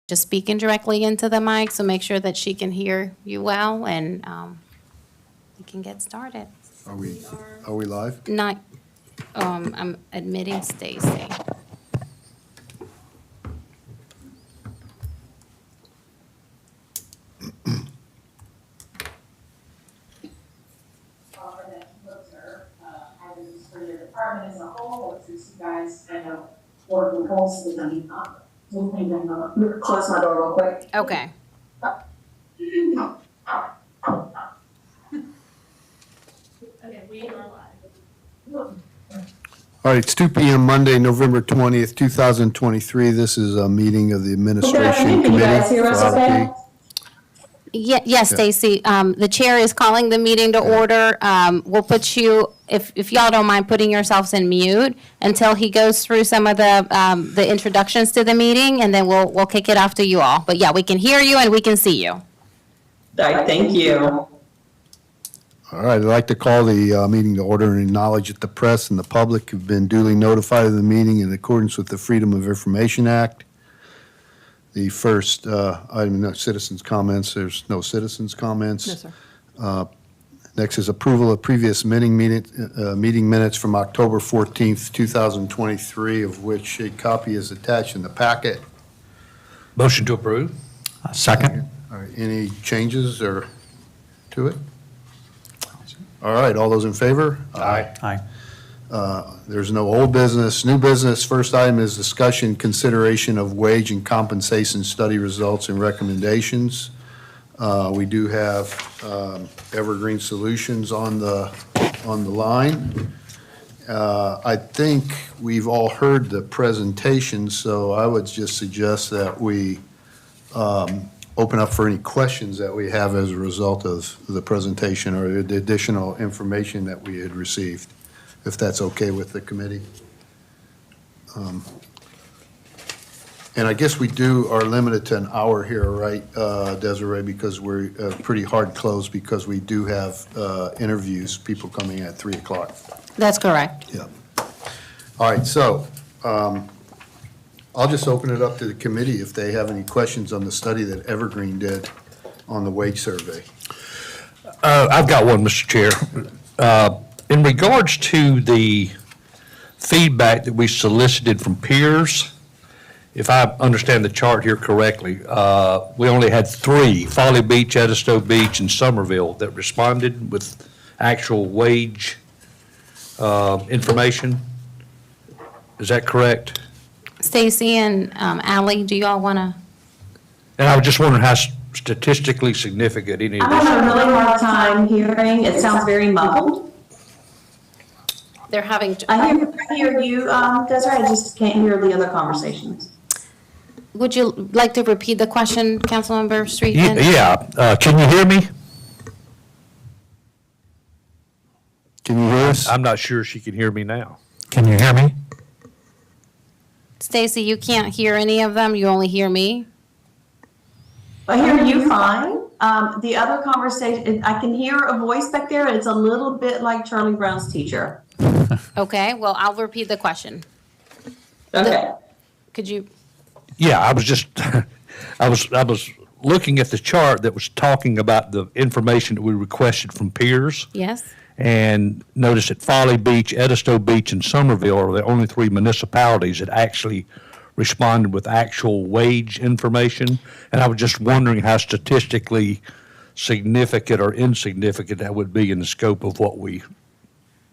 just speaking directly into the mic, so make sure that she can hear you well, and we can get started. Are we live? Not, I'm admitting Stacy. For your department as a whole, or since you guys kind of work with holes with them, close my door real quick. Okay. Okay, we are live. All right, it's 2 p.m. Monday, November 20th, 2023. This is a meeting of the Administration Can you guys Committee. hear us okay? Yes, Stacy. The chair is calling the meeting to order. We'll put you, if y'all don't mind putting yourselves in mute until he goes through some of the introductions to the meeting, and then we'll kick it off to you all. But yeah, we can hear you and we can see you. All right, thank you. All right, I'd like to call the meeting to order and acknowledge that the press and the public have been duly notified of the meeting in accordance with the Freedom of Information Act. The first item, no citizens' comments. There's no citizens' comments. No, sir. Next is approval of previous meeting minutes from October 14th, 2023, of which a copy is attached in the packet. Motion to approve. Second. All right, any changes or to it? All right, all those in favor? Aye. There's no old business. New business, first item is discussion, consideration of wage and compensation study results and recommendations. We do have Evergreen Solutions on the line. I think we've all heard the presentation, so I would just suggest that we open up for any questions that we have as a result of the presentation or the additional information that we had received, if that's okay with the committee. And I guess we are limited to an hour here, right, Desiree, because we're pretty hard closed because we do have interviews, people coming at 3 o'clock. That's correct. Yeah. All right, so I'll just open it up to the committee if they have any questions on the study that Evergreen did on the wage survey. I've got one, Mr. Chair. In regards to the feedback that we solicited from peers, if I understand the chart here correctly, we only had 3, Folly Beach, Edisto Beach, and Somerville, that responded with actual wage information. Is that correct? Stacy and Ally, do y'all want to? And I was just wondering how statistically significant any of I'm this. having a really hard time hearing. It sounds very muffled. They're having. I hear you, Desiree, I just can't hear the other conversations. Would you like to repeat the question, Councilmember Street? Yeah, can you hear me? Can you hear us? I'm not sure she can hear me now. Can you hear me? Stacy, you can't hear any of them. You only hear me. I hear you fine. The other conversation, I can hear a voice back there. It's a little bit like Charlie Brown's teacher. Okay, well, I'll repeat the question. Okay. Could you? Yeah, I was just, I was looking at the chart that was talking about the information that we requested from peers, Yes. and noticed that Folly Beach, Edisto Beach, and Somerville are the only 3 municipalities that actually responded with actual wage information. And I was just wondering how statistically significant or insignificant that would be in the scope of what we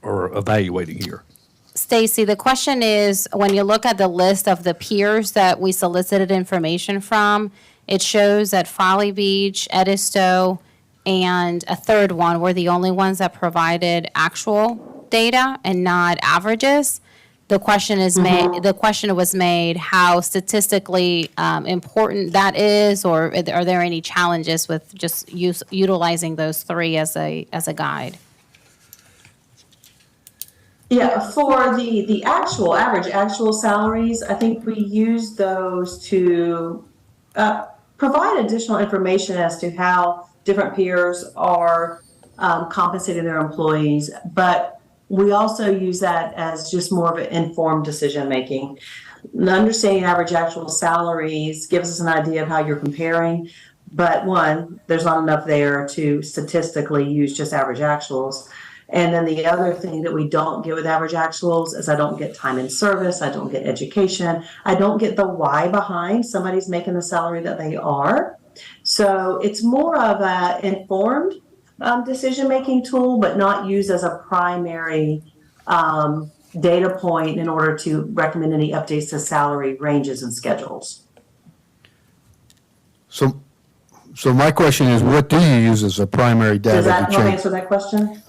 are evaluating here. Stacy, the question is, when you look at the list of the peers that we solicited information from, it shows that Folly Beach, Edisto, and a third one were the only ones that provided actual data and not averages. The question is made. The question was made how statistically important that is, or are there any challenges with just utilizing those 3 as a guide? Yeah, for the actual salaries, I think we use those to provide additional information as to how different peers are compensating their employees. But we also use that as just more of an informed decision making. understanding average actual salaries gives us an idea of how you're comparing. But one, there's not enough there to statistically use just average actuals. And then the other thing that we don't get with average actuals is I don't get time in service, I don't get education, I don't get the why behind somebody's making the salary that they are. So it's more of a informed decision-making tool, but not used as a primary data point in order to recommend any updates to salary ranges and schedules. So my question is, what do you use as a primary data Does to that help change? answer that question?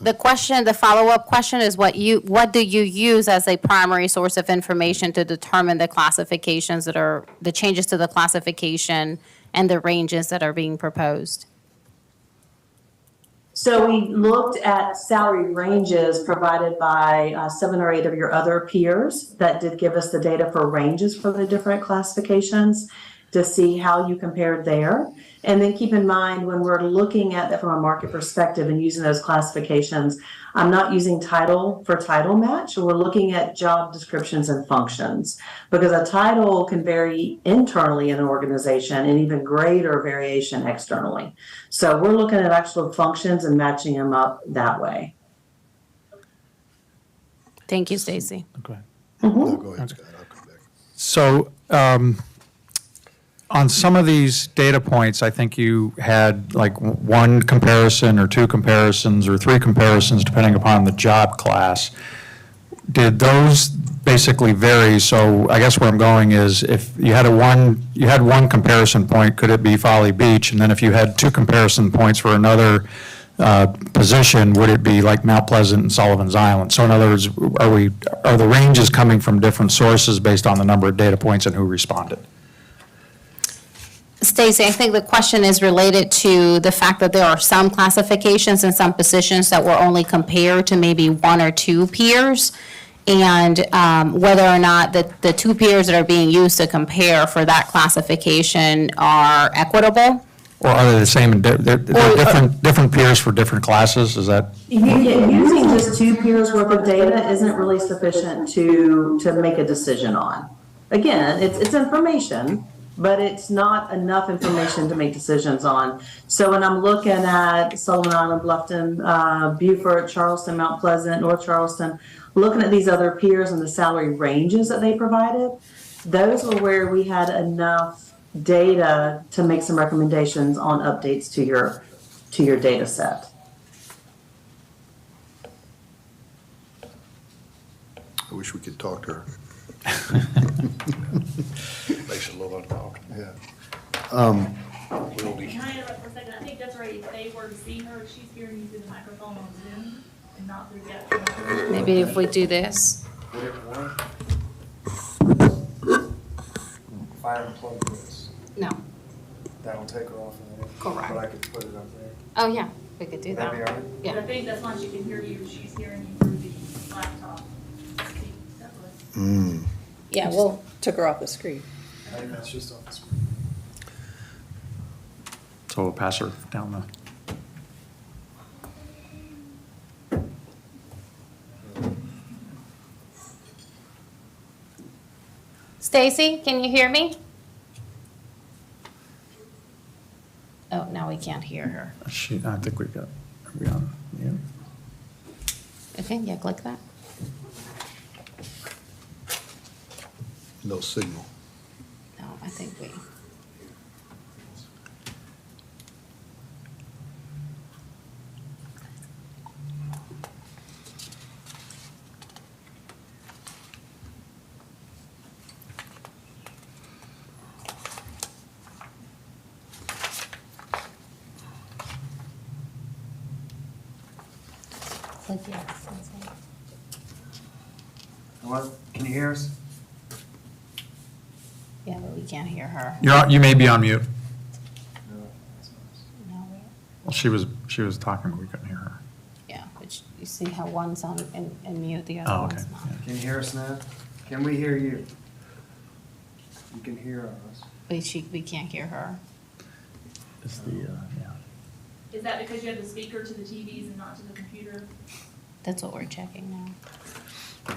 The follow-up question is what do you use as a primary source of information to determine the classifications that are, the changes to the classification and the ranges that are being proposed? So we looked at salary ranges provided by 7 or 8 of your other peers that did give us the data for ranges for the different classifications to see how you compared there. And then keep in mind, when we're looking at that from a market perspective and using those classifications, I'm not using title for title match. We're looking at job descriptions and functions, because a title can vary internally in an organization and even greater variation externally. So we're looking at actual functions and matching them up that way. Thank you, Stacy. Okay. No, go ahead, Scott, I'll come back. So on some of these data points, I think you had like one comparison or two comparisons or three comparisons, depending upon the job class. Did those basically vary? So I guess where I'm going is, if you had one comparison point, could it be Folly Beach? And then if you had two comparison points for another position, would it be like Mount Pleasant and Sullivan's Island? So in other words, are the ranges coming from different sources based on the number of data points and who responded? Stacy, I think the question is related to the fact that there are some classifications and some positions that were only compared to maybe one or two peers, and whether or not the two peers that are being used to compare for that classification are equitable. Or are they the same, and they're different peers for different classes, is that? Using just 2 peers worth of data isn't really sufficient to make a decision on. Again, it's information, but it's not enough information to make decisions on. So when I'm looking at Sullivan Island, Bluffton, Beaufort, Charleston, Mount Pleasant, North Charleston, looking at these other peers and the salary ranges that they provided, those were where we had enough data to make some recommendations on updates to your data set. I wish we could talk to her. Makes it a little uncomfortable. Yeah. Can I interrupt for a second? I think that's right. If they were to see her, she's hearing you through the microphone on Zoom and not through the actual. Maybe if we do this. If I unplug this, No. that'll take her off of there. Correct. But I could put it up there. Oh, yeah, we could do Would that be that. all right? But I Yeah. think that's why she can hear you. She's hearing you through the laptop. See, that was- Yeah, well, Took her off the screen. I think that's just off the screen. So we'll pass her down the. Stacy, can you hear me? Oh, now we can't hear her. I think we've got, are we on mute? Okay, yeah, click that. No signal. No, I think we. Click yes. What? Can you hear us? Yeah, but we can't hear her. You may be on mute. No. that's not us. No, Well, she was talking, but we couldn't hear her. yeah, but you see how one's on in mute, the other Oh, okay. one's not. Yeah. Can you hear us now? Can we hear you? You can hear us. We can't hear her. It's the, yeah. Is that because you have the speaker to the TVs and not to the computer? That's what we're checking now.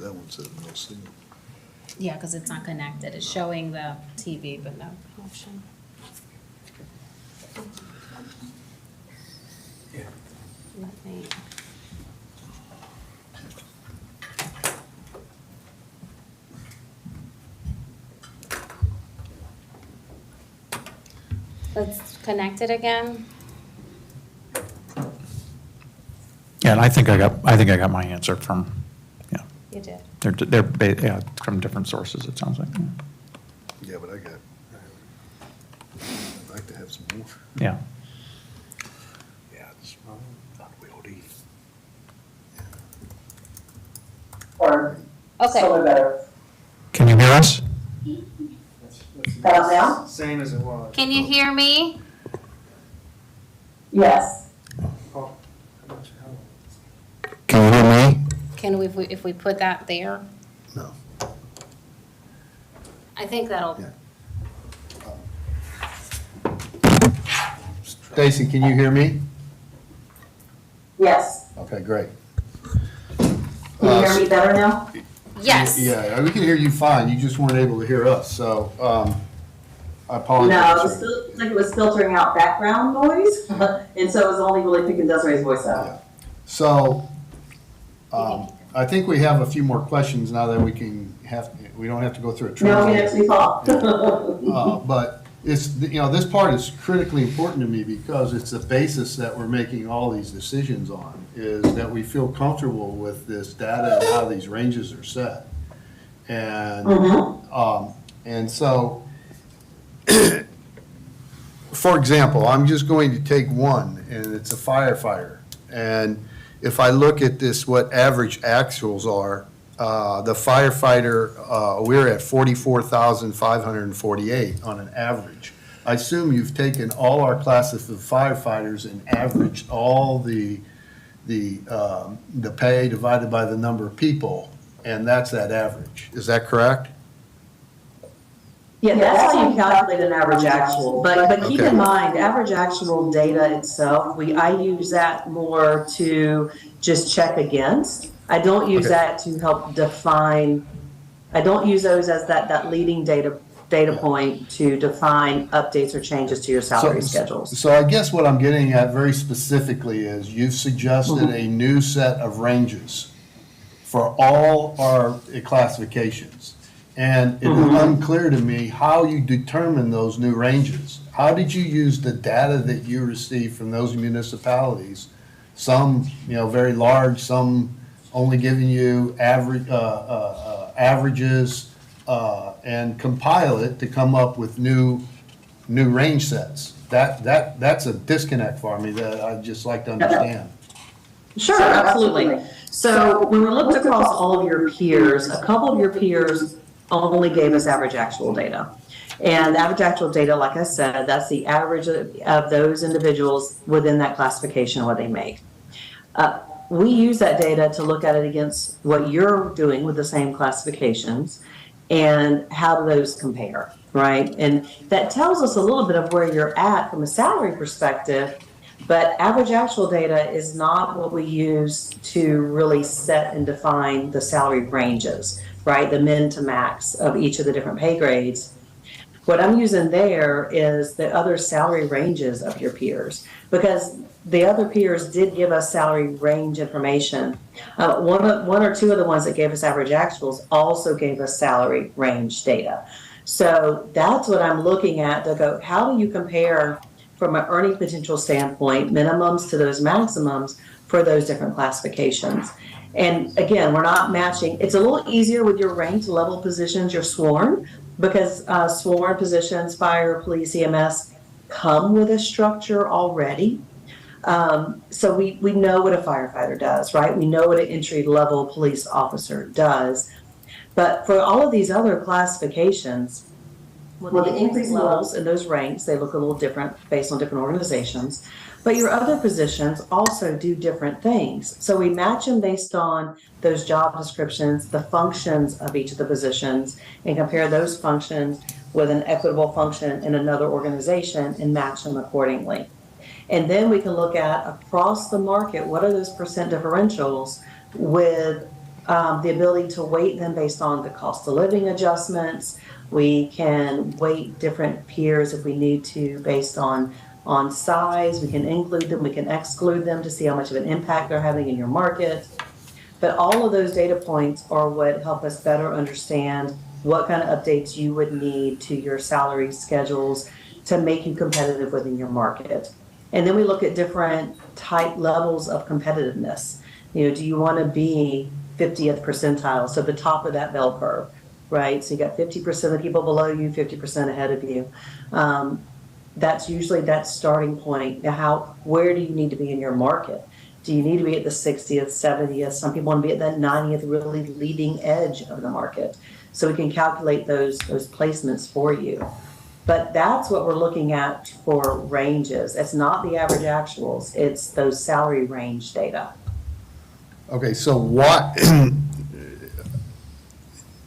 that one says no signal. Yeah, because it's not connected. It's showing the TV, but no connection. Let me. Let's connect it again. Yeah, and I think I got my answer from, yeah, You did. yeah, from different sources, it sounds like. Yeah, but I'd like to have some more. Yeah. Yeah, it's unwieldy. Or Okay. solar better. Can you hear us? Better now? Same as it was. Can you hear me? Yes. Oh, how much- how- Can you hear me? Can we, if we put that there? No. I think that'll, Yeah. Stacy, can you hear me? Yes. Okay, great. Can you hear me better now? yes. Yeah, we can hear you fine, you just weren't able to hear us, so, I apologize. No, it was still, like it was filtering out background noise, and so it was only really picking Desiree's voice out. So, I think we have a few more questions now that we don't have to go through a No, training. we actually thought. But it's, this part is critically important to me because it's the basis that we're making all these decisions on, is that we feel comfortable with this data and how these ranges are set. And so, for example, I'm just going to take one, and it's a firefighter. And if I look at this, what average actuals are, the firefighter, we're at 44,548 on an average. I assume you've taken all our classes of firefighters and averaged all the pay divided by the number of people, and that's that average. Is that correct? Yeah, that's how you calculate an average actual, but keep Okay. in mind, average actual data itself, I use that more to just check against. I don't use Okay. that to help define, I don't use those as that leading data point to define updates or changes to your salary schedules. So I guess what I'm getting at very specifically is you've suggested a new set of ranges for all our classifications. And it is unclear to me how you determine those new ranges. How did you use the data that you received from those municipalities? Some, very large, some only giving you averages, and compile it to come up with new range sets. That's a disconnect for me that I'd just like to understand. Sure, absolutely. So when we looked across all of your peers, a couple of your peers only gave us average actual data. And average actual data, like I said, that's the average of those individuals within that classification, what they make. We use that data to look at it against what you're doing with the same classifications and how do those compare, right? And that tells us a little bit of where you're at from a salary perspective, but average actual data is not what we use to really set and define the salary ranges, right? The min to max of each of the different pay grades. What I'm using there is the other salary ranges of your peers, because the other peers did give us salary range information. One or two of the ones that gave us average actuals also gave us salary range data. So that's what I'm looking at to go, how do you compare from an earning potential standpoint, minimums to those maximums for those different classifications? And again, we're not matching. It's a little easier with your ranked level positions, your sworn, because sworn positions, fire, police, EMS, come with a structure already. So we know what a firefighter does, right? We know what an entry level police officer does. But for all of these other classifications, well, the increase levels in those ranks, they look a little different based on different organizations. But your other positions also do different things. So we match them based on those job descriptions, the functions of each of the positions, and compare those functions with an equitable function in another organization and match them accordingly. And then we can look at across the market, what are those percent differentials with the ability to weight them based on the cost of living adjustments. We can weight different peers if we need to based on size. We can include them, we can exclude them to see how much of an impact they're having in your market. But all of those data points are what help us better understand what kind of updates you would need to your salary schedules to make you competitive within your market. And then we look at different type levels of competitiveness. You know, do you want to be 50th percentile, so the top of that bell curve, right? So you got 50% of people below you, 50% ahead of you. That's usually that starting point. Now, where do you need to be in your market? Do you need to be at the 60th, 70th? Some people want to be at that 90th, really leading edge of the market. So we can calculate those placements for you. But that's what we're looking at for ranges. It's not the average actuals, it's those salary range data. Okay, so what,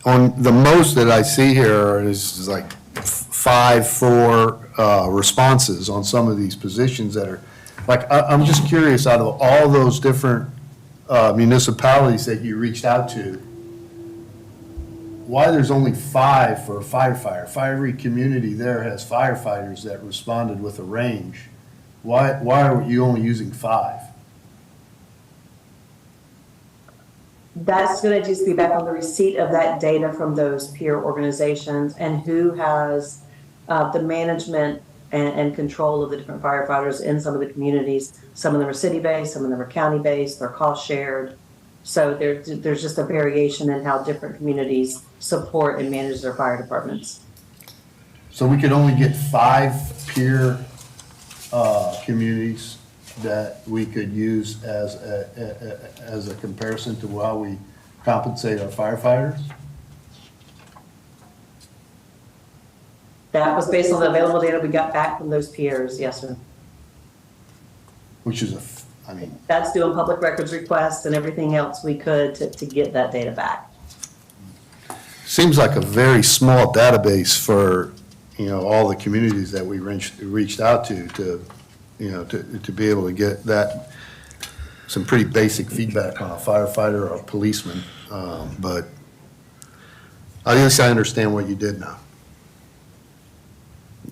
on the most that I see here is like 5, 4 responses on some of these positions that are, like, I'm just curious, out of all those different municipalities that you reached out to, why there's only 5 for a firefighter? Every community there has firefighters that responded with a range. Why are you only using 5? That's going to just be back on the receipt of that data from those peer organizations and who has the management and control of the different firefighters in some of the communities. Some of them are city-based, some of them are county-based, they're cost-shared. So there's just a variation in how different communities support and manage their fire departments. So we could only get 5 peer communities that we could use as a comparison to how we compensate our firefighters? That was based on the available data we got back from those peers, yes, sir. Which is I mean. That's doing public records requests and everything else we could to get that data back. Seems like a very small database for, you know, all the communities that we reached out to, you know, to be able to get that, some pretty basic feedback on a firefighter or a policeman. But at least I understand what you did now.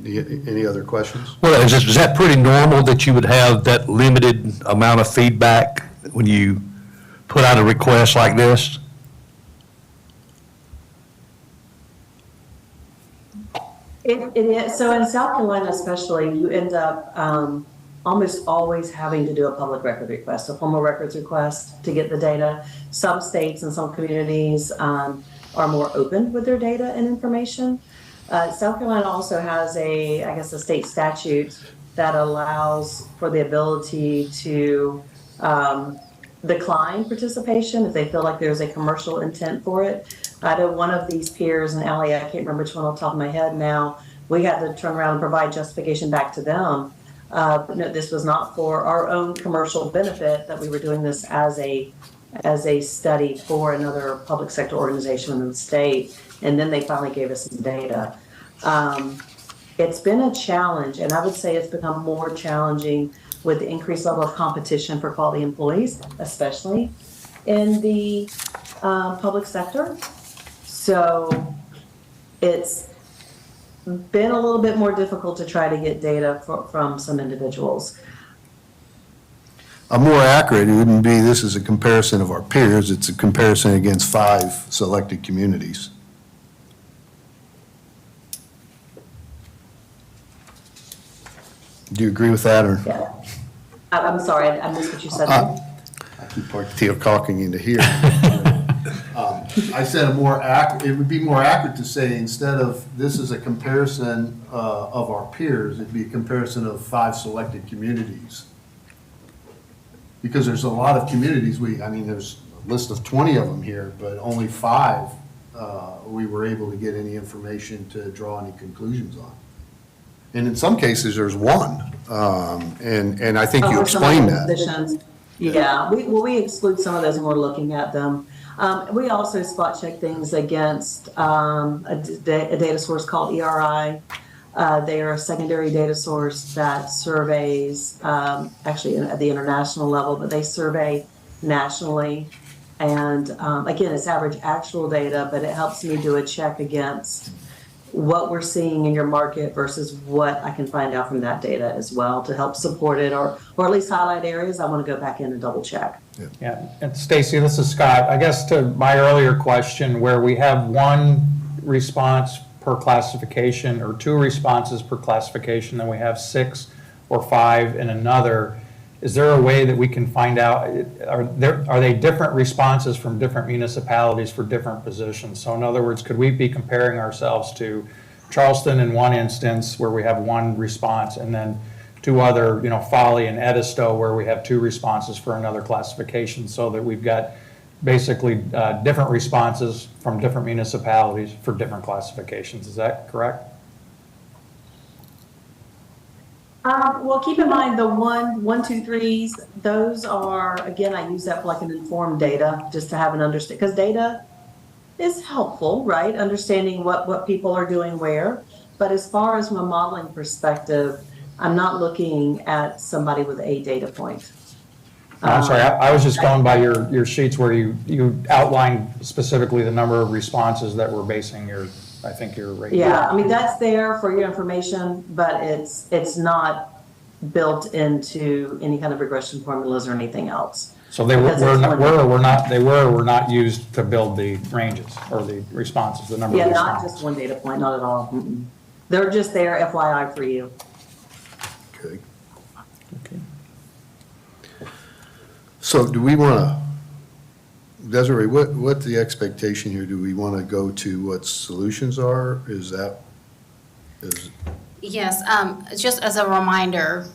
Any other questions? Well, is that pretty normal that you would have that limited amount of feedback when you put out a request like this? It is. So in South Carolina especially, you end up almost always having to do a public record request, a formal records request to get the data. Some states and some communities are more open with their data and information. South Carolina also has I guess a state statute that allows for the ability to decline participation if they feel like there's a commercial intent for it. I know one of these peers in LA, I can't remember which one off the top of my head now, we had to turn around and provide justification back to them. But no, this was not for our own commercial benefit, that we were doing this as a study for another public sector organization in the state. And then they finally gave us some data. It's been a challenge, and I would say it's become more challenging with the increased level of competition for quality employees, especially in the public sector. So it's been a little bit more difficult to try to get data from some individuals. A more accurate, it wouldn't be this is a comparison of our peers, it's a comparison against 5 selected communities. Do you agree with that, or? Yeah. I'm sorry, I missed what you said. I keep talking into here. I said it would be more accurate to say, instead of this is a comparison of our peers, it'd be a comparison of 5 selected communities. Because there's a lot of communities, there's a list of 20 of them here, but only 5 we were able to get any information to draw any conclusions on. And in some cases, there's 1, and I think you explained that. Positions. Yeah, we exclude some of those when we're looking at them. We also spot check things against a data source called ERI. They are a secondary data source that surveys, actually at the international level, but they survey nationally And again, it's average actual data, but it helps me do a check against what we're seeing in your market versus what I can find out from that data as well to help support it or at least highlight areas I want to go back in and double check. Yeah, and Stacy, this is Scott. I guess to my earlier question, where we have one response per classification or two responses per classification, then we have 6 or 5 in another, is there a way that we can find out, are they different responses from different municipalities for different positions? So in other words, could we be comparing ourselves to Charleston in one instance where we have one response and then two other, Foley and Edisto where we have 2 responses for another classification, so that we've got basically different responses from different municipalities for different classifications. Is that correct? Well, keep in mind the 1, 2, 3s, those are, again, I use that for like an informed data, just to have an understand, because data is helpful, right? Understanding what people are doing where. But as far as from a modeling perspective, I'm not looking at somebody with a data point. I'm sorry, I was just going by your sheets where you outlined specifically the number of responses that were basing your rating. Yeah, I mean, that's there for your information, but it's not built into any kind of regression formulas or anything else. So they were not used to build the ranges or the responses, the number of Yeah, responses. not just one data point, not at all. Mm-mm. They're just there FYI for you. Okay. Okay. So do we want to, Desiree, what's the expectation here? Do we want to go to what solutions are? Is Yes, just as a reminder,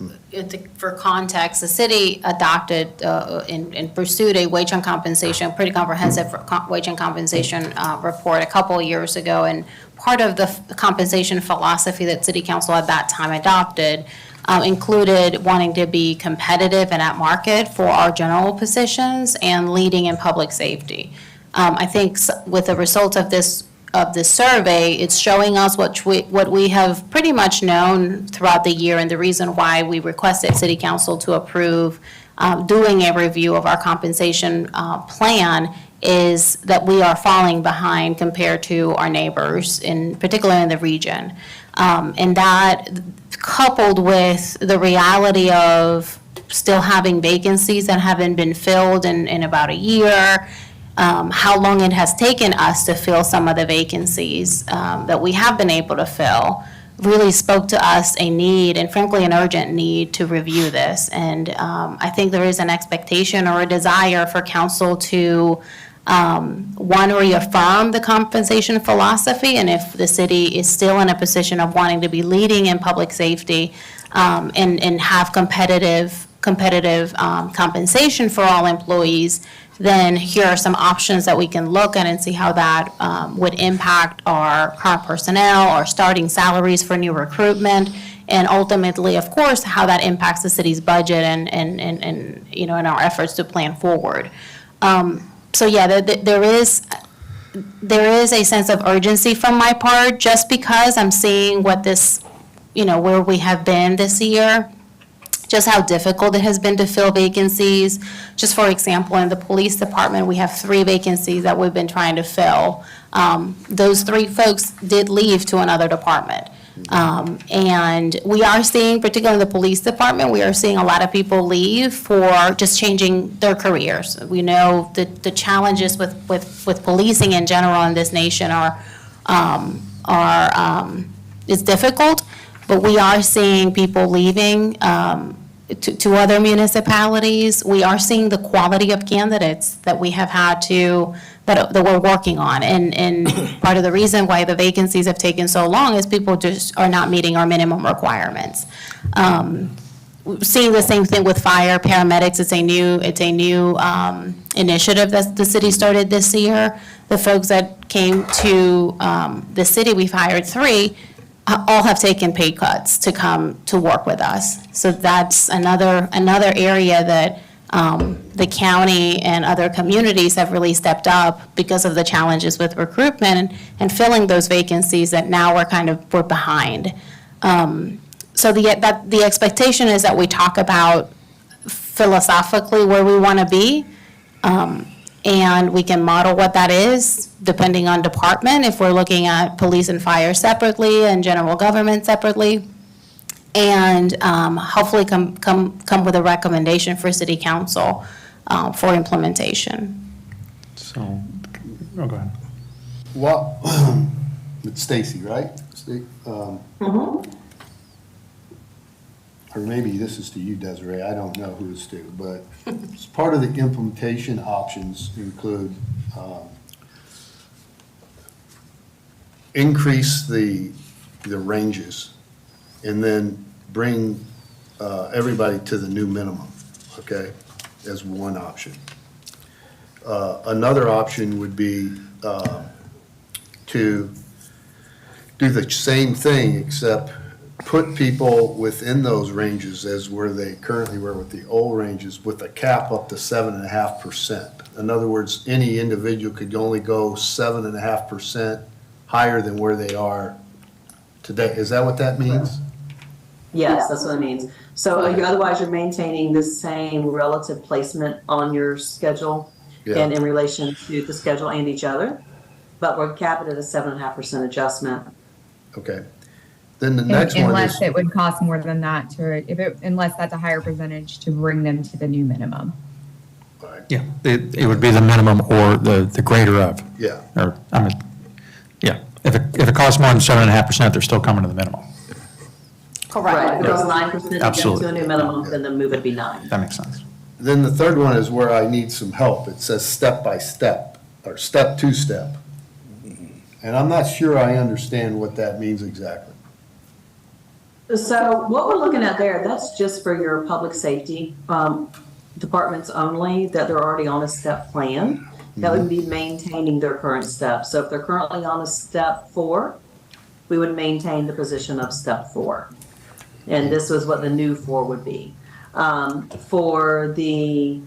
for context, the city adopted and pursued a wage and compensation, pretty comprehensive wage and compensation report a couple of years ago. And part of the compensation philosophy that city council at that time adopted included wanting to be competitive and at market for our general positions and leading in public safety. I think with the results of this survey, it's showing us what we have pretty much known throughout the year, and the reason why we requested city council to approve doing a review of our compensation plan is that we are falling behind compared to our neighbors, particularly in the region. And that, coupled with the reality of still having vacancies that haven't been filled in about a year, how long it has taken us to fill some of the vacancies that we have been able to fill, really spoke to us a need, and frankly, an urgent need to review this. And I think there is an expectation or a desire for council to, one, reaffirm the compensation philosophy, and if the city is still in a position of wanting to be leading in public safety and have competitive compensation for all employees, then here are some options that we can look at and see how that would impact our current personnel, our starting salaries for new recruitment, and ultimately, of course, how that impacts the city's budget and in our efforts to plan forward. So yeah, there is a sense of urgency from my part, just because I'm seeing what this, where we have been this year, just how difficult it has been to fill vacancies. Just for example, in the police department, we have 3 vacancies that we've been trying to fill. Those 3 folks did leave to another department. And we are seeing, particularly in the police department, we are seeing a lot of people leave for just changing their careers. We know that the challenges with policing in general in this nation is difficult, but we are seeing people leaving to other municipalities. We are seeing the quality of candidates that we have had that we're working on. And part of the reason why the vacancies have taken so long is people just are not meeting our minimum requirements. Seeing the same thing with fire, paramedics. It's a new initiative that the city started this year. The folks that came to the city, we've hired 3, all have taken pay cuts to come to work with us. So that's another area that the county and other communities have really stepped up because of the challenges with recruitment and filling those vacancies that now we're behind. So the expectation is that we talk about philosophically where we want to be, And we can model what that is depending on department, if we're looking at police and fire separately and general government separately. And hopefully come with a recommendation for city council for implementation. So, oh, go ahead. Well, it's Stacy, right? Or maybe this is to you, Desiree, I don't know who it's to, but as part of the implementation options include increase the ranges and then bring everybody to the new minimum, okay, as one option. Another option would be to do the same thing, except put people within those ranges as where they currently were with the old ranges, with a cap up to 7.5%. In other words, any individual could only go 7.5% higher than where they are today. Is that what that means? Yes, that's what it means. So otherwise, you're maintaining the same relative placement on your schedule and in relation to the schedule and each other, but we're capping it at a 7.5% adjustment. Okay. Then the next one is. Unless it would cost more than that unless that's a higher percentage to bring them to the new minimum. Yeah, it would be the minimum or the greater of. Yeah. Or, I mean, yeah, if it costs more than 7.5%, they're still coming to the minimum. Right, if it goes 9% to get to Absolutely. a new minimum, then the move would be 9. That makes sense. Then the third one is where I need some help. It says step by step, or step to step. And I'm not sure I understand what that means exactly. So what we're looking at there, that's just for your public safety departments only, that they're already on a step plan. That would be maintaining their current step. So if they're currently on a step 4, we would maintain the position of step 4. And this was what the new 4 would be. For the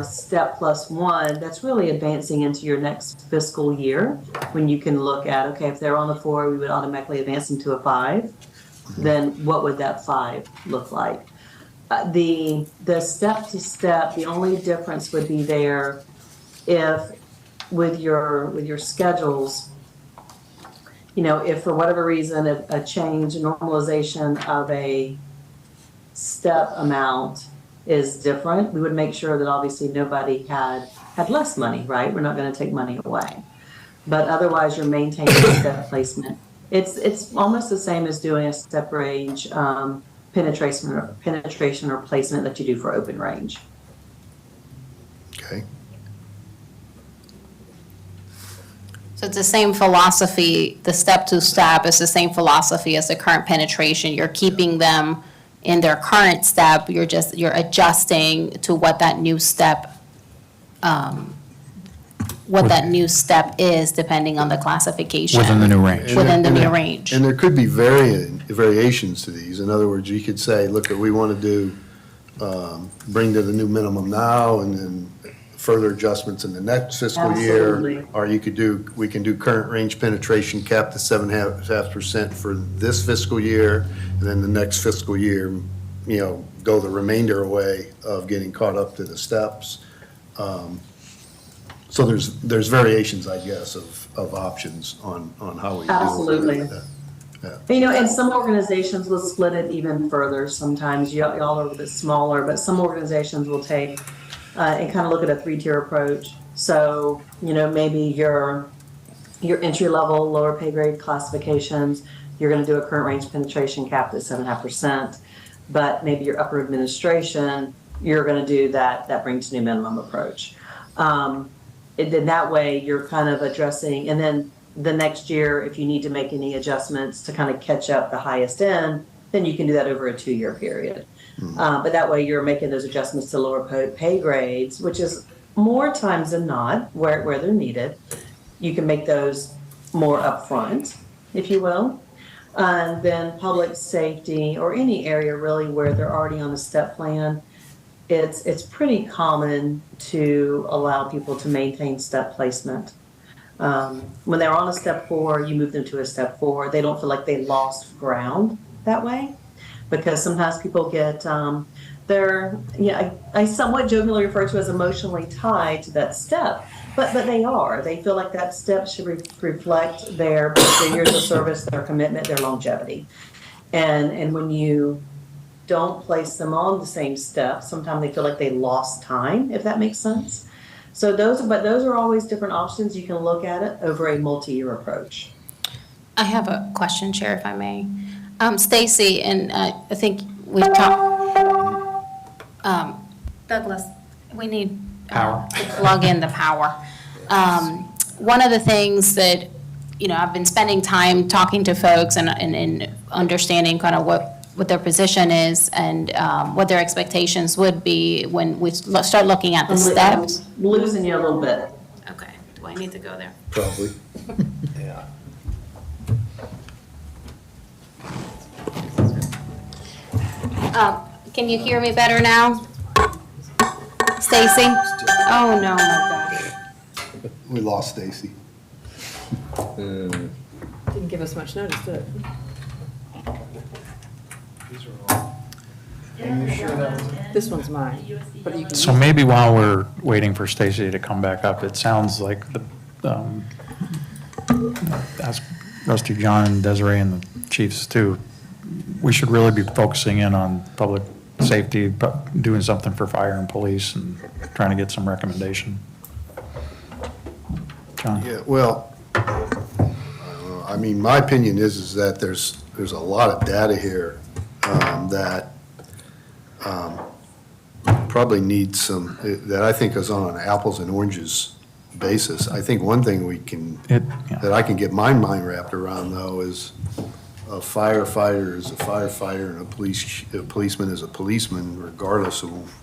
step +1, that's really advancing into your next fiscal year, when you can look at, okay, if they're on a 4, we would automatically advance them to a 5. Then what would that 5 look like? The step to step, the only difference would be there if with your schedules, if for whatever reason a change, normalization of a step amount is different, we would make sure that obviously nobody had less money, right? We're not going to take money away. But otherwise, you're maintaining step placement. It's almost the same as doing a step range penetration or placement that you do for open range. Okay. So it's the same philosophy, the step to step is the same philosophy as the current penetration. You're keeping them in their current step, you're adjusting to what that new step, is depending on the classification. Within the new range. Within the And new there- range. And there could be variations to these. In other words, you could say, look, we want to do, bring to the new minimum now, and then further adjustments in the next fiscal year. Absolutely. Or we can do current range penetration capped to 7.5% for this fiscal year, and then the next fiscal year, go the remainder away of getting caught up to the steps. So there's variations, I guess, of options on how we do it. Absolutely. Yeah. And some organizations will split it even further. Sometimes y'all are a bit smaller, but some organizations will take and kind of look at a 3-tier approach. So, maybe your entry level, lower pay grade classifications, you're going to do a current range penetration cap at 7.5%. But maybe your upper administration, you're going to do that bring to new minimum approach. Then that way you're kind of addressing, and then the next year, if you need to make any adjustments to kind of catch up the highest end, then you can do that over a 2-year period. But that way you're making those adjustments to lower pay grades, which is more times than not where they're needed. You can make those more upfront, if you will. And then public safety or any area really where they're already on a step plan, it's pretty common to allow people to maintain step placement. When they're on a step 4, you move them to a step 4. They don't feel like they lost ground that way, because sometimes people get they're, yeah, I somewhat jokingly refer to as emotionally tied to that step, but they are. They feel like that step should reflect their years of service, their commitment, their longevity. And when you don't place them on the same step, sometimes they feel like they lost time, if that makes sense. So those are always different options. You can look at it over a multi-year approach. I have a question, Chair, if I may. Stacy, and I think we've talked, Douglas, we need Power. to plug in the power. One of the things that, I've been spending time talking to folks and understanding kind of what their position is and what their expectations would be when we start looking at the steps. I'm losing you a little bit. Okay, do I need to go there? Probably. Yeah. Can you hear me better now? Stacy? Oh, no, my gosh. We lost Stacy. Didn't give us much notice, did it? This one's mine, but you can. So maybe while we're waiting for Stacy to come back up, it sounds like as Rusty, John, and Desiree, and the chiefs too, we should really be focusing in on public safety, but doing something for fire and police and trying to get some recommendation. John? Yeah, well, I don't know. I mean, my opinion is that there's a lot of data here that probably needs some, that I think is on an apples and oranges basis. I think one thing that I can get my mind wrapped around, though, is a firefighter is a firefighter and a policeman is a policeman, regardless of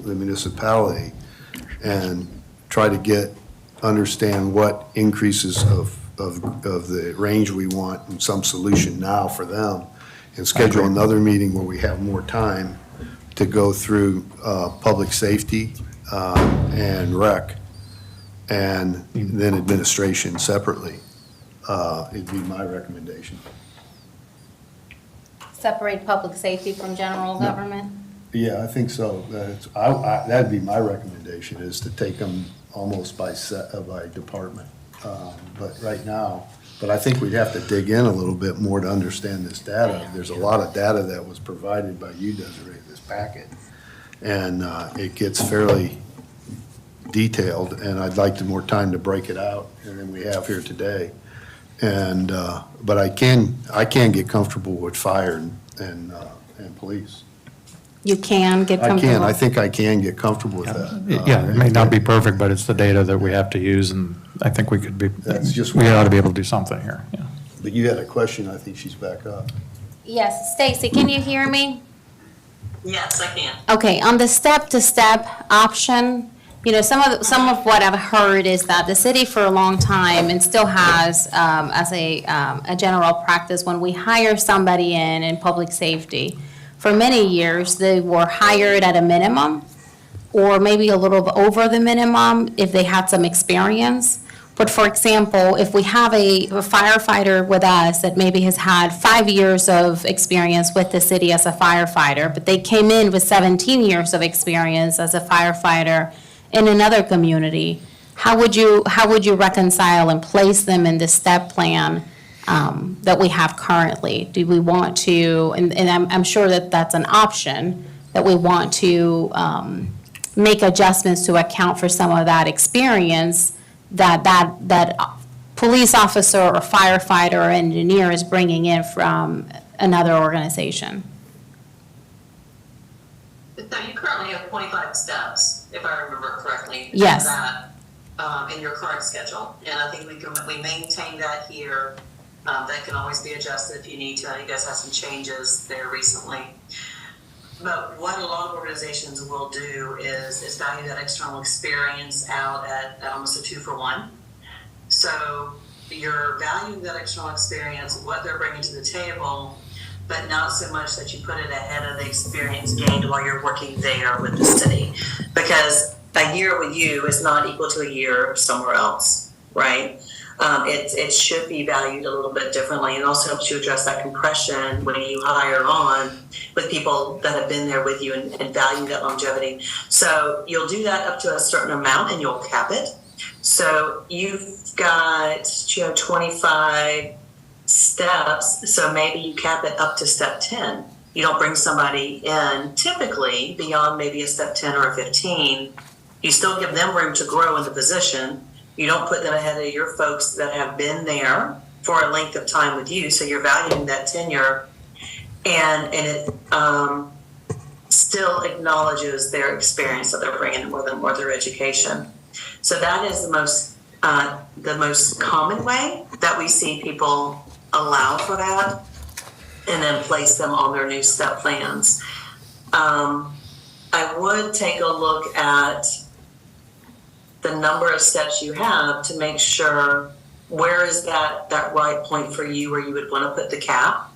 the municipality, and try to understand what increases of the range we want and some solution now for them, and schedule another meeting where we have more time to go through public safety and rec, and then administration separately. It'd be my recommendation. Separate public safety from general government? Yeah, I think so. That'd be my recommendation, is to take them almost by department. But right now, I think we'd have to dig in a little bit more to understand this data. There's a lot of data that was provided by you, Desiree, this packet. And it gets fairly detailed, and I'd like more time to break it out than we have here today. And, but I can get comfortable with fire and police. You can get I comfortable? I think I can get comfortable with that. Yeah, it may not be perfect, but it's the data that we have to use, and I think we ought to be able to do something here, yeah. But you had a question, I think she's back up. Yes, Stacy, can you hear me? Yes, I can. Okay, on the step-to-step option, some of what I've heard is that the city for a long time, and still has, as a general practice, when we hire somebody in public safety, for many years, they were hired at a minimum, or maybe a little over the minimum if they had some experience. But for example, if we have a firefighter with us that maybe has had 5 years of experience with the city as a firefighter, but they came in with 17 years of experience as a firefighter in another community, how would you reconcile and place them in the step plan that we have currently? Do we want to, and I'm sure that that's an option, that we want to make adjustments to account for some of that experience that police officer or firefighter or engineer is bringing in from another organization? So you currently have 25 steps, if I remember correctly. Yes. In your current schedule. And I think we maintain that here. That can always be adjusted if you need to. You guys had some changes there recently. But what a lot of organizations will do is value that external experience out at almost a 2-for-1. So you're valuing that external experience, what they're bringing to the table, but not so much that you put it ahead of the experience gained while you're working there with the city. Because a year with you is not equal to a year somewhere else, right? it should be valued a little bit differently, and also helps you address that compression when you hire on with people that have been there with you and value that longevity. So you'll do that up to a certain amount and you'll cap it. So you've got 25 steps, so maybe you cap it up to step 10. You don't bring somebody in typically beyond maybe a step 10 or a 15. You still give them room to grow in the position. You don't put them ahead of your folks that have been there for a length of time with you, so you're valuing that tenure, and it still acknowledges their experience that they're bringing with them or their education. So that is the most common way that we see people allow for that, and then place them on their new step plans. I would take a look at the number of steps you have to make sure where is that right point for you where you would want to put the cap.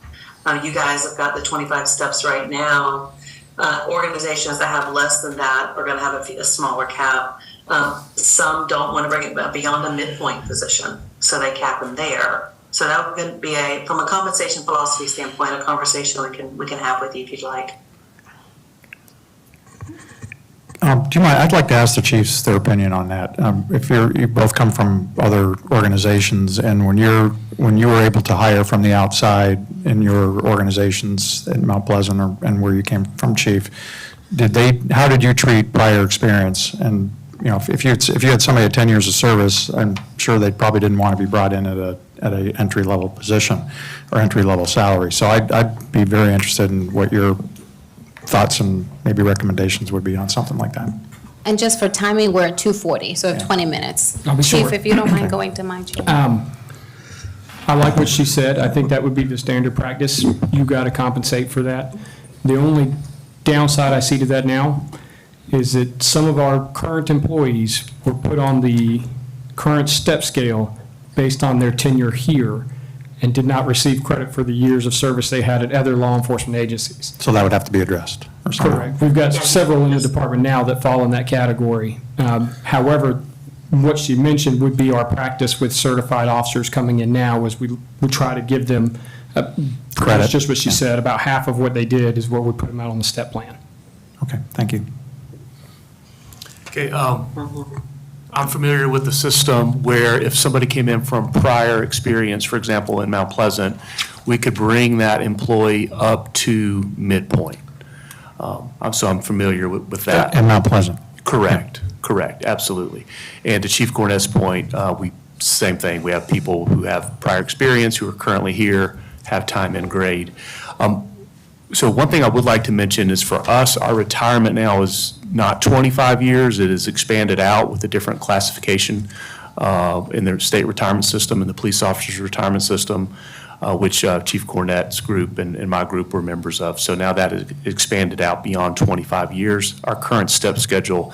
You guys have got the 25 steps right now. Organizations that have less than that are going to have a smaller cap. Some don't want to bring it beyond a midpoint position, so they cap them there. So that would be from a compensation philosophy standpoint, a conversation we can have with you if you'd like. Do you mind, I'd like to ask the chiefs their opinion on that. If you both come from other organizations, and when you were able to hire from the outside in your organizations at Mount Pleasant and where you came from, Chief, how did you treat prior experience? And if you had somebody at 10 years of service, I'm sure they probably didn't want to be brought in at a entry-level position or entry-level salary. So I'd be very interested in what your thoughts and maybe recommendations would be on something like that. And just for timing, we're at 2:40, so 20 minutes. I'll be Chief, short. if you don't mind going to my chair. I like what she said. I think that would be the standard practice. You got to compensate for that. The only downside I see to that now is that some of our current employees were put on the current step scale based on their tenure here and did not receive credit for the years of service they had at other law enforcement agencies. So that would have to be addressed or something. Correct. We've got several in the department now that fall in that category. However, what she mentioned would be our practice with certified officers coming in now is we try to give them Credit. That's just what she said. About half of what they did is what we put them out on the step plan. Okay, thank you. Okay, I'm familiar with the system where if somebody came in from prior experience, for example, in Mount Pleasant, we could bring that employee up to midpoint. So I'm familiar with that. And Mount Pleasant. Correct, absolutely. And to Chief Cornett's point, same thing. We have people who have prior experience, who are currently here, have time and grade. So one thing I would like to mention is for us, our retirement now is not 25 years. It is expanded out with a different classification in the state retirement system and the police officers' retirement system, which Chief Cornett's group and my group were members of. So now that is expanded out beyond 25 years. Our current step schedule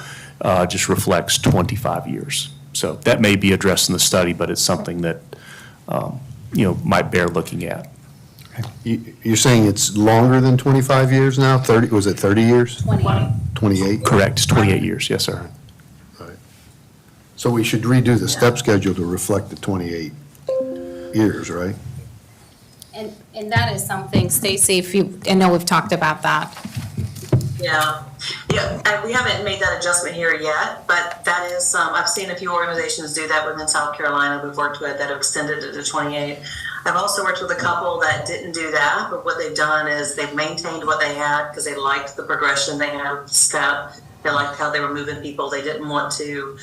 just reflects 25 years. So that may be addressed in the study, but it's something that might bear looking at. You're saying it's longer than 25 years now? 30, was it 30 years? 28? Correct, it's 28 years, yes, sir. So we should redo the step schedule to reflect the 28 years, right? And that is something, Stacy, I know we've talked about that. Yeah, and we haven't made that adjustment here yet, but that is, I've seen a few organizations do that within South Carolina we've worked with that have extended it to 28. I've also worked with a couple that didn't do that, but what they've done is they've maintained what they had because they liked the progression they had with step. They liked how they were moving people. They didn't want to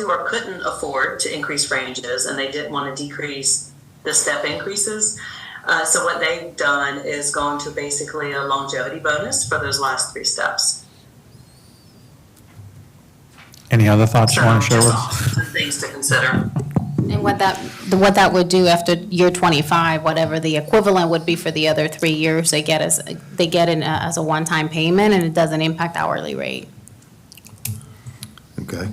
or couldn't afford to increase ranges, and they didn't want to decrease the step increases. So what they've done is gone to basically a longevity bonus for those last 3 steps. Any other thoughts you So want to share with just us? some things to consider. And what that would do after year 25, whatever the equivalent would be for the other 3 years, they get as a one-time payment, and it doesn't impact hourly rate. Okay.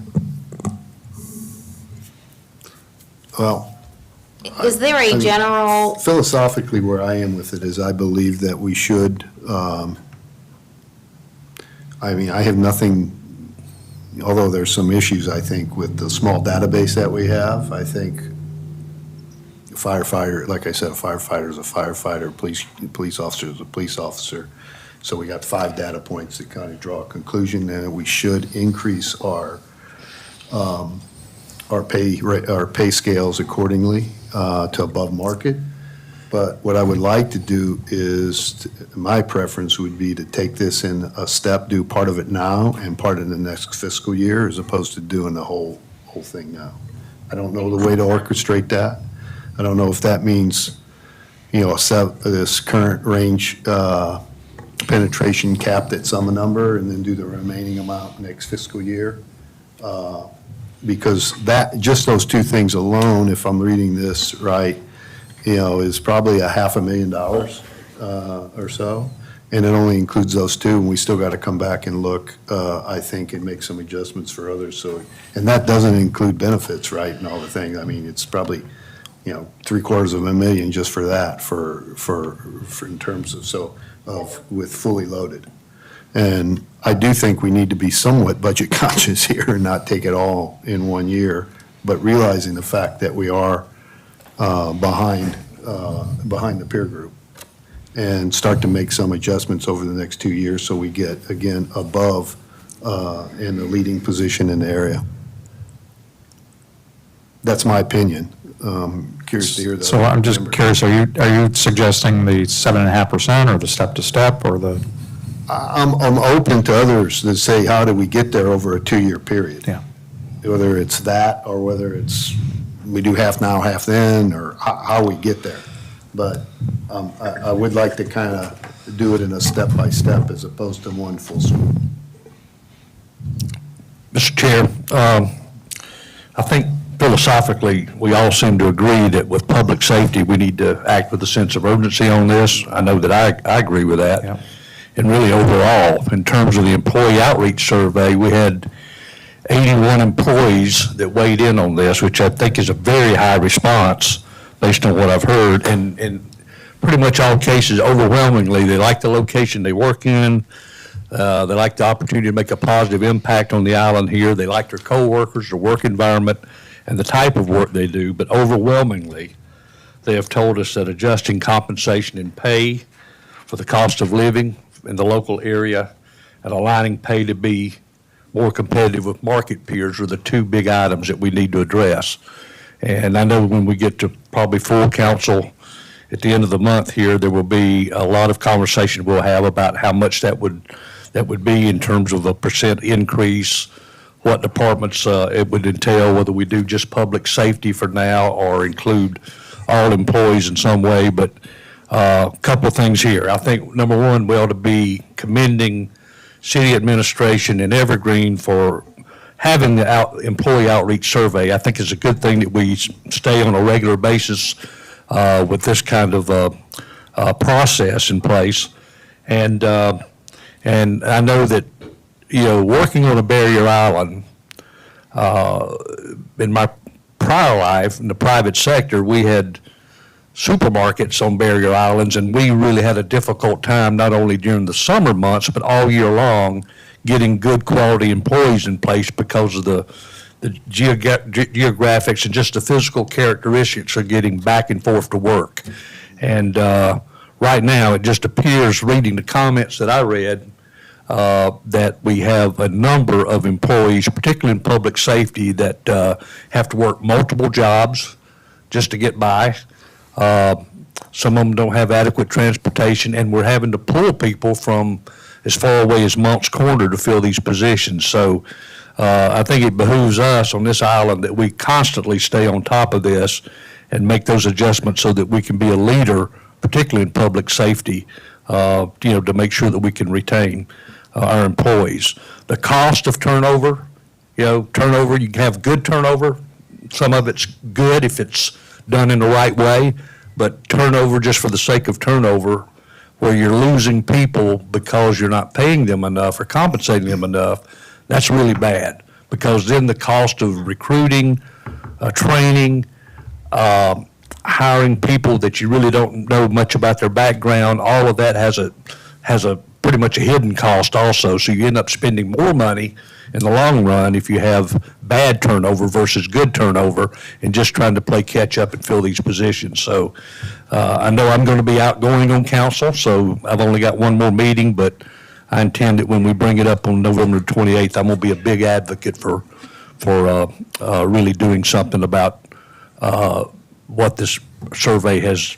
Well, Is there a general, philosophically, where I am with it is I believe that we should, I have nothing, although there's some issues, I think, with the small database that we have, I think firefighter, like I said, a firefighter is a firefighter, police officer is a police officer. So we got 5 data points that kind of draw a conclusion, and we should increase our pay scales accordingly to above market. But what I would like to do is, my preference would be to take this in a step, do part of it now and part in the next fiscal year, as opposed to doing the whole thing now. I don't know the way to orchestrate that. I don't know if that means, this current range penetration capped at some number and then do the remaining amount next fiscal year. Because just those 2 things alone, if I'm reading this right, is probably $500,000 or so. And it only includes those 2, and we still got to come back and look, I think, and make some adjustments for others. So, and that doesn't include benefits, right, and all the things. I mean, it's probably, $750,000 just for that, for in terms of with fully loaded. And I do think we need to be somewhat budget conscious here and not take it all in 1 year, but realizing the fact that we are behind the peer group, and start to make some adjustments over the next 2 years so we get, again, above in the leading position in the area. That's my opinion. Curious to hear that. So I'm just curious, are you suggesting the 7.5% or the step-to-step or the? I'm open to others that say, how do we get there over a 2-year period? Yeah. Whether it's that or whether it's we do half now, half then, or how we get there. But I would like to kind of do it in a step-by-step as opposed to one full swoop. Mr. Chair, I think philosophically, we all seem to agree that with public safety, we need to act with a sense of urgency on this. I know that I agree with that. Yeah. And really overall, in terms of the employee outreach survey, we had 81 employees that weighed in on this, which I think is a very high response based on what I've heard. And in pretty much all cases, overwhelmingly, they like the location they work in. They like the opportunity to make a positive impact on the island here. They like their coworkers, their work environment, and the type of work they do. But overwhelmingly, they have told us that adjusting compensation and pay for the cost of living in the local area and aligning pay to be more competitive with market peers are the 2 big items that we need to address. And I know when we get to probably full council at the end of the month here, there will be a lot of conversation we'll have about how much that would be in terms of a % increase, what departments it would entail, whether we do just public safety for now or include all employees in some way. But a couple of things here. I think, number one, we ought to be commending city administration and Evergreen for having the employee outreach survey. I think it's a good thing that we stay on a regular basis with this kind of process in place. And I know that, working on a barrier island, in my prior life in the private sector, we had supermarkets on barrier islands, and we really had a difficult time, not only during the summer months, but all year long, getting good quality employees in place because of the geographics and just the physical characteristics of getting back and forth to work. And right now, it just appears, reading the comments that I read, that we have a number of employees, particularly in public safety, that have to work multiple jobs just to get by. Some of them don't have adequate transportation, and we're having to pull people from as far away as Moncks Corner to fill these positions. So I think it behooves us on this island that we constantly stay on top of this and make those adjustments so that we can be a leader, particularly in public safety, to make sure that we can retain our employees. The cost of turnover, turnover, you can have good turnover. Some of it's good if it's done in the right way, but turnover just for the sake of turnover, where you're losing people because you're not paying them enough or compensating them enough, that's really bad, because then the cost of recruiting, training, hiring people that you really don't know much about their background, all of that has a pretty much a hidden cost also. So you end up spending more money in the long run if you have bad turnover versus good turnover and just trying to play catch up and fill these positions. So I know I'm going to be outgoing on council, so I've only got one more meeting, but I intend that when we bring it up on November 28th, I'm going to be a big advocate for really doing something about what this survey has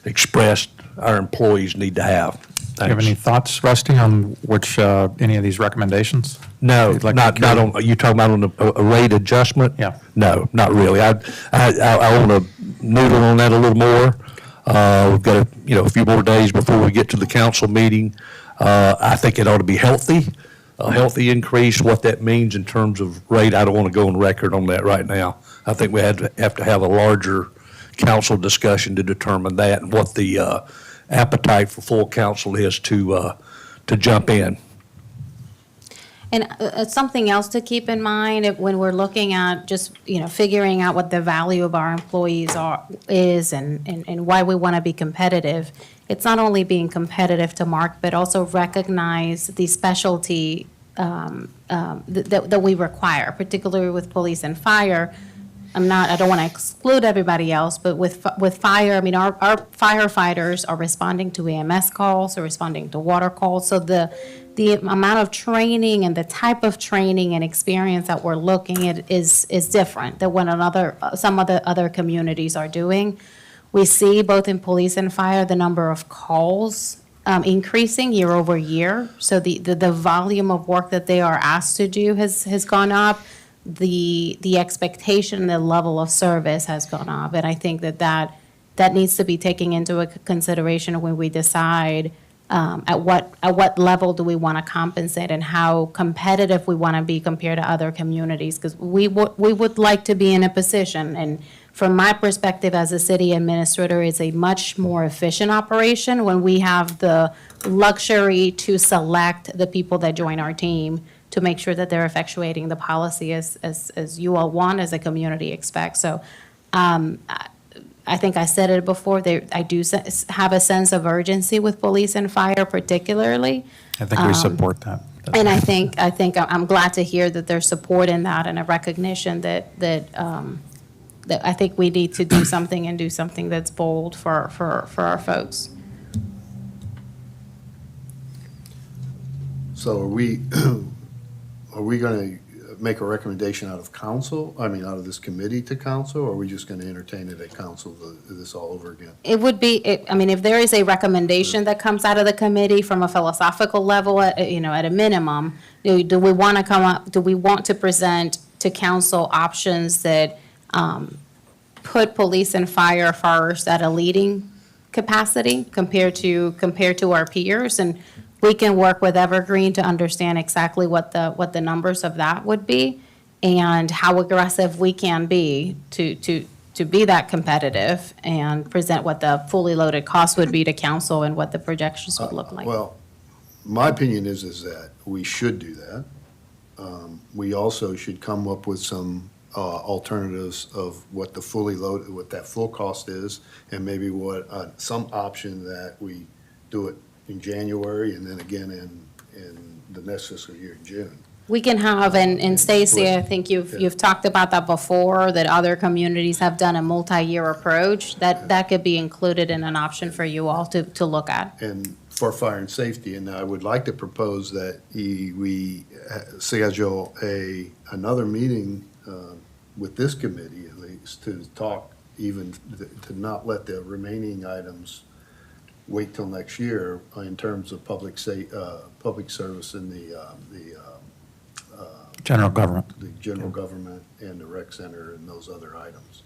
expressed our employees need to have. Do you have any thoughts, Rusty, on which, any of these recommendations? No, You'd like not to carry- on, you talking about on a rate adjustment? Yeah. No, not really. I want to noodle on that a little more. We've got a few more days before we get to the council meeting. I think it ought to be healthy, a healthy increase. What that means in terms of rate, I don't want to go on record on that right now. I think we have to have a larger council discussion to determine that and what the appetite for full council is to jump in. And something else to keep in mind when we're looking at just, figuring out what the value of our employees is and why we want to be competitive. It's not only being competitive to market, but also recognize the specialty that we require, particularly with police and fire. I don't want to exclude everybody else, but with fire, I mean, our firefighters are responding to EMS calls, are responding to water calls. So the amount of training and the type of training and experience that we're looking at is different than what some of the other communities are doing. We see both in police and fire, the number of calls increasing year over year. So the volume of work that they are asked to do has gone up. The expectation, the level of service has gone up. And I think that needs to be taken into a consideration when we decide at what level do we want to compensate and how competitive we want to be compared to other communities. Because we would like to be in a position, and from my perspective as a city administrator, it's a much more efficient operation when we have the luxury to select the people that join our team to make sure that they're effectuating the policy as you all want, as the community expects. So I think I said it before, I do have a sense of urgency with police and fire particularly. I think we support that. And I think I'm glad to hear that there's support in that and a recognition that I think we need to do something and do something that's bold for our folks. So are we going to make a recommendation out of council, out of this committee to council, or are we just going to entertain it at council, this all over again? It would be, if there is a recommendation that comes out of the committee from a philosophical level, at a minimum, do we want to present to council options that put police and fire first at a leading capacity compared to our peers? And we can work with Evergreen to understand exactly what the numbers of that would be and how aggressive we can be to be that competitive and present what the fully loaded cost would be to council and what the projections would look like. Well, my opinion is that we should do that. We also should come up with some alternatives of what the fully loaded, what that full cost is, and maybe what some option that we do it in January and then again in the next fiscal year in June. We can have, and Stacy, I think you've talked about that before, that other communities have done a multi-year approach. That could be included in an option for you all to look at. And for fire and safety, and I would like to propose that we schedule another meeting with this committee at least to talk, even to not let the remaining items wait till next year in terms of public service in the General government. the general government and the rec center and those other items.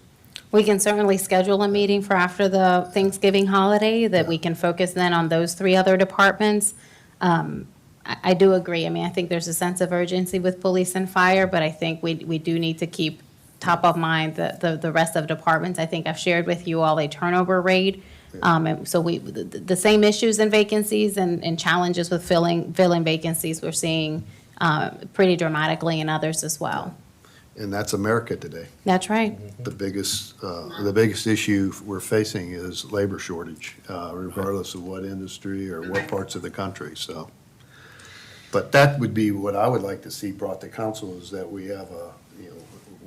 We can certainly schedule a meeting for after the Thanksgiving holiday that we can focus then on those three other departments. I do agree. I think there's a sense of urgency with police and fire, but I think we do need to keep top of mind the rest of departments. I think I've shared with you all a turnover rate. And so the same issues and vacancies and challenges with filling vacancies we're seeing pretty dramatically in others as well. And that's America today. That's right. The biggest issue we're facing is labor shortage, regardless of what industry or what parts of the country, so. But that would be what I would like to see brought to council, is that we have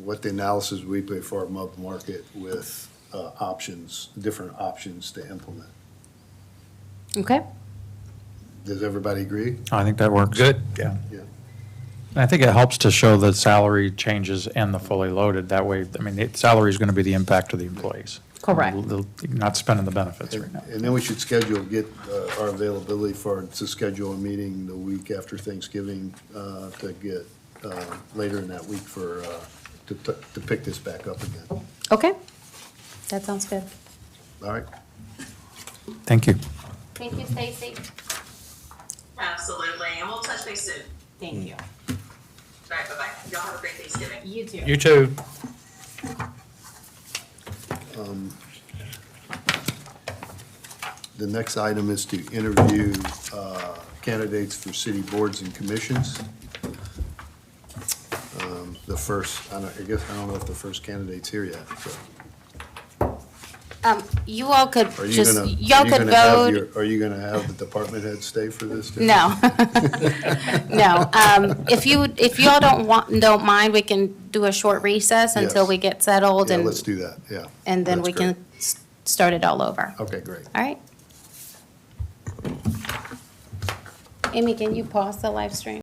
what the analysis we pay for our MUB market with options, different options to implement. Okay? Does everybody agree? I think that works. Good. Yeah. Yeah. And I think it helps to show the salary changes and the fully loaded. That way, I mean, the salary is going to be the impact of the employees. Correct. Not spending the benefits right now. And then we should get our availability to schedule a meeting the week after Thanksgiving to get later in that week to pick this back up again. Okay? That sounds good. All right? Thank you. Thank you, Stacy. Absolutely, and we'll touch base soon. Thank you. All right, bye-bye. Y'all have a great Thanksgiving. You too. You too. The next item is to interview candidates for city boards and commissions. The first, I don't know if the first candidate's here yet. So. You all could Are you just, gonna- y'all are you could gonna have vote. Are you gonna have the department head stay for this? too? No. No. If y'all don't mind, we can do a short recess until Yes. we get settled Yeah, and, let's do that, yeah. and then That's we can great. start it all over. Okay, great. All right? Amy, can you pause the live stream?